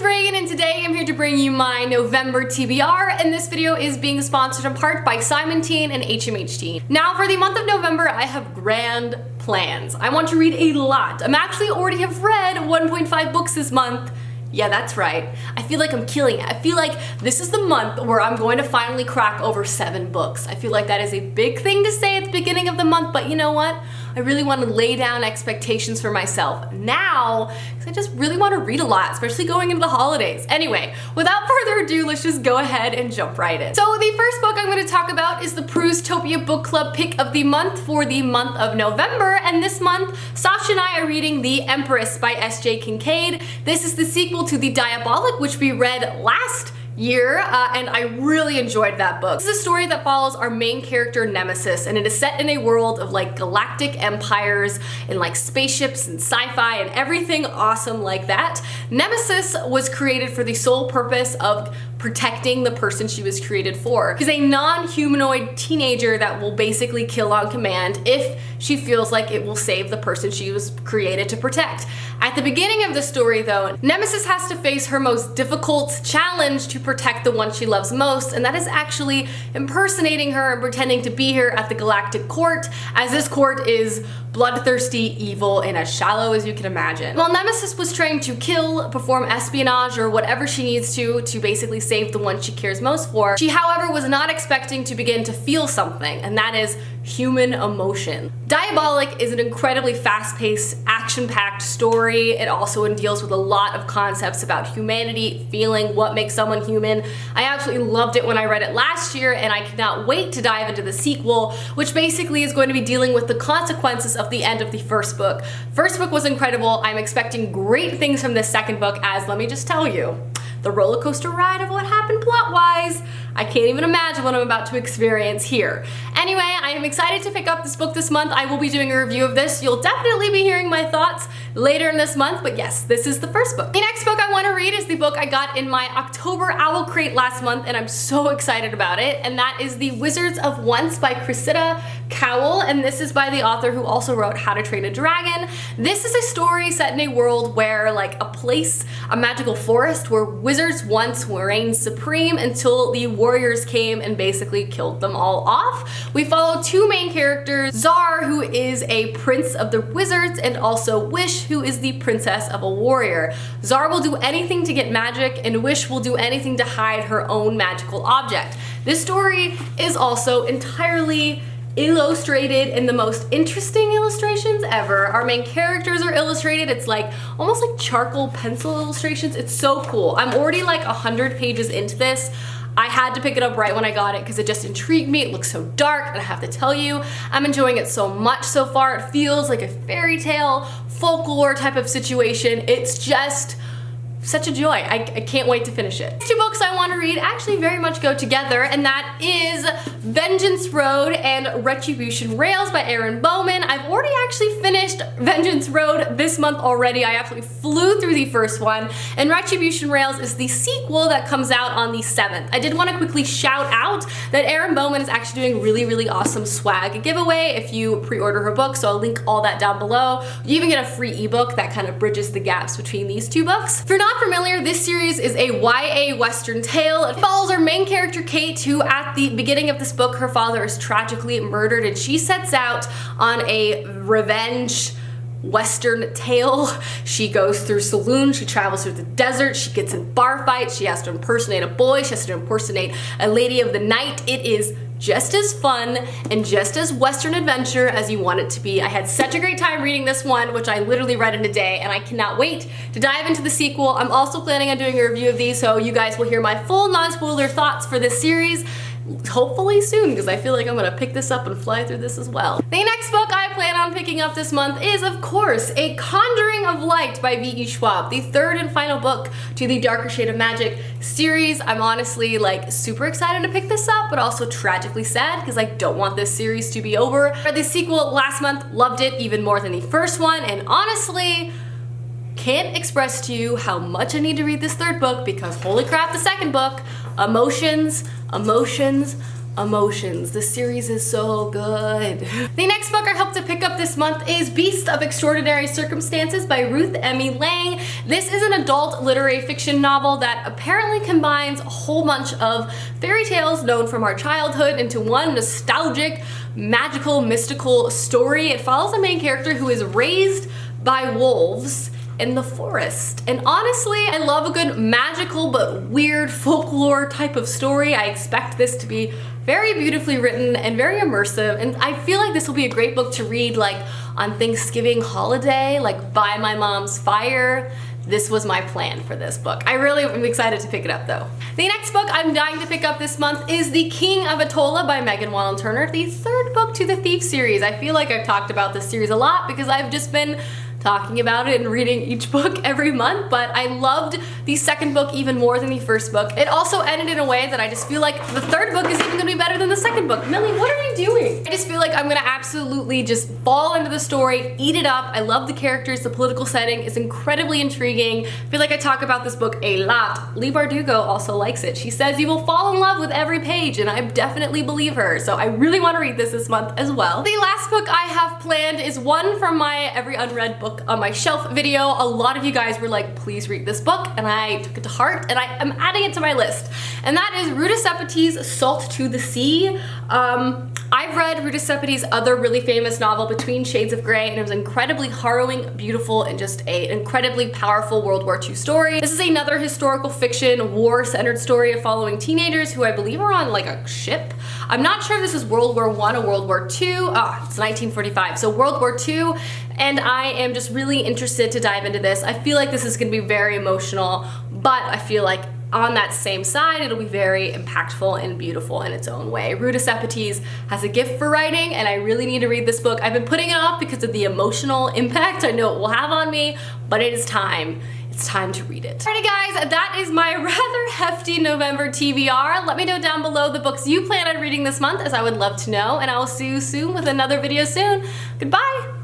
it's Reagan, and today I'm here to bring you my November TBR, and this video is being sponsored in part by Simon Teen and HMH Teen. Now for the month of November, I have grand plans. I want to read a lot. I'm actually already have read 1.5 books this month. Yeah, that's right. I feel like I'm killing it. I feel like this is the month where I'm going to finally crack over 7 books. I feel like that is a big thing to say at the beginning of the month, but you know what? I really want to lay down expectations for myself now because I just really want to read a lot, especially going into the holidays. Anyway, without further ado, let's just go ahead and jump right in. So the first book I'm going to talk about is the Prustopia Book Club pick of the month for the month of November, and this month, Sasha and I are reading The Empress by S.J. Kincaid. This is the sequel to The Diabolic, which we read last year, and I really enjoyed that book. This is a story that follows our main character Nemesis, and it is set in a world of like galactic empires and like spaceships and sci-fi and everything awesome like that. Nemesis was created for the sole purpose of protecting the person she was created for. She's a non-humanoid teenager that will basically kill on command if she feels like it will save the person she was created to protect. At the beginning of the story though, Nemesis has to face her most difficult challenge to protect the one she loves most, and that is actually impersonating her and pretending to be her at the galactic court, as this court is bloodthirsty, evil, and as shallow as you can imagine. While Nemesis was trained to kill, perform espionage, or whatever she needs to basically save the one she cares most for, she however was not expecting to begin to feel something, and that is human emotion. Diabolic is an incredibly fast-paced, action-packed story. It also deals with a lot of concepts about humanity, feeling, what makes someone human. I absolutely loved it when I read it last year, and I cannot wait to dive into the sequel, which basically is going to be dealing with the consequences of the end of the first book. First book was incredible. I'm expecting great things from this second book, as let me just tell you, the roller coaster ride of what happened plot-wise, I can't even imagine what I'm about to experience here. Anyway, I am excited to pick up this book this month. I will be doing a review of this. You'll definitely be hearing my thoughts later in this month, but yes, this is the first book. The next book I want to read is the book I got in my October Owl Crate last month, and I'm so excited about it, and that is The Wizards of Once by Cressida Cowell, and this is by the author who also wrote How to Train a Dragon. This is a story set in a world where, like, a magical forest where wizards once reigned supreme until the warriors came and basically killed them all off. We follow 2 main characters, Zar, who is a prince of the wizards, and also Wish, who is the princess of a warrior. Zar will do anything to get magic, and Wish will do anything to hide her own magical object. This story is also entirely illustrated in the most interesting illustrations ever. Our main characters are illustrated. It's like almost like charcoal pencil illustrations. It's so cool. I'm already like 100 pages into this. I had to pick it up right when I got it because it just intrigued me. It looks so dark, and I have to tell you, I'm enjoying it so much so far. It feels like a fairy tale, folklore type of situation. It's just such a joy. I can't wait to finish it. 2 books I want to read actually very much go together, and that is Vengeance Road and Retribution Rails by Erin Bowman. I've already actually finished Vengeance Road this month already. I absolutely flew through the first one, and Retribution Rails is the sequel that comes out on the 7th. I did want to quickly shout out that Erin Bowman is actually doing really awesome swag giveaway if you pre-order her book, so I'll link all that down below. You even get a free ebook that kind of bridges the gaps between these 2 books. For not familiar, this series is a YA Western tale. It follows our main character Kate, who at the beginning of this book, her father is tragically murdered, and she sets out on a revenge Western tale. She goes through saloons, she travels through the desert, she gets in bar fights, she has to impersonate a boy, she has to impersonate a lady of the night. It is just as fun and just as Western adventure as you want it to be. I had such a great time reading this one, which I literally read in a day, and I cannot wait to dive into the sequel. I'm also planning on doing a review of these, so you guys will hear my full non-spoiler thoughts for this series hopefully soon, because I feel like I'm gonna pick this up and fly through this as well. The next book I plan on picking up this month is, of course, A Conjuring of Light by V.E. Schwab, the 3rd and final book to the Darker Shade of Magic series. I'm honestly like super excited to pick this up, but also tragically sad because I don't want this series to be over. I read the sequel last month, loved it even more than the first one, and honestly, can't express to you how much I need to read this 3rd book because holy crap, the 2nd book, emotions, emotions. This series is so good. The next book I hope to pick up this month is Beasts of Extraordinary Circumstances by Ruth Emmy Lang. This is an adult literary fiction novel that apparently combines a whole bunch of fairy tales known from our childhood into one nostalgic, magical, mystical story. It follows a main character who is raised by wolves in the forest. And honestly, I love a good magical but weird folklore type of story. I expect this to be very beautifully written and very immersive, and I feel like this will be a great book to read like on Thanksgiving holiday, like by my mom's fire. This was my plan for this book. I really am excited to pick it up though. The next book I'm dying to pick up this month is The King of Tola by Megan Wallen Turner, the third book to the Thief series. I feel like I've talked about this series a lot because I've just been talking about it and reading each book every month, but I loved the second book even more than the first book. It also ended in a way that I just feel like the third book is even gonna be better than the second book. Millie, what are you doing? I just feel like I'm gonna absolutely just fall into the story, eat it up. I love the characters, the political setting is incredibly intriguing. I feel like I talk about this book a lot. Lee Bardugo also likes it. She says you will fall in love with every page, and I definitely believe her, so I really want to read this month as well. The last book I have planned is one from my Every Unread Book on my shelf video. A lot of you guys were like, please read this book, and I took it to heart and I am adding it to my list. And that is Ruta Sepetys' Salt to the Sea. I've read Ruta Sepetys' other really famous novel, Between Shades of Grey, and it was incredibly harrowing, beautiful, and just an incredibly powerful World War II story. This is another historical fiction, war-centered story of following teenagers who I believe are on like a ship. I'm not sure if this is World War I or World War II. It's 1945, so World War II. And I am just really interested to dive into this. I feel like this is gonna be very emotional, but I feel like on that same side, it'll be very impactful and beautiful in its own way. Ruta Sepetys has a gift for writing, and I really need to read this book. I've been putting it off because of the emotional impact I know it will have on me, but it is time. It's time to read it. Alrighty guys, that is my rather hefty November TBR. Let me know down below the books you plan on reading this month, as I would love to know, and I will see you soon with another video soon. Goodbye!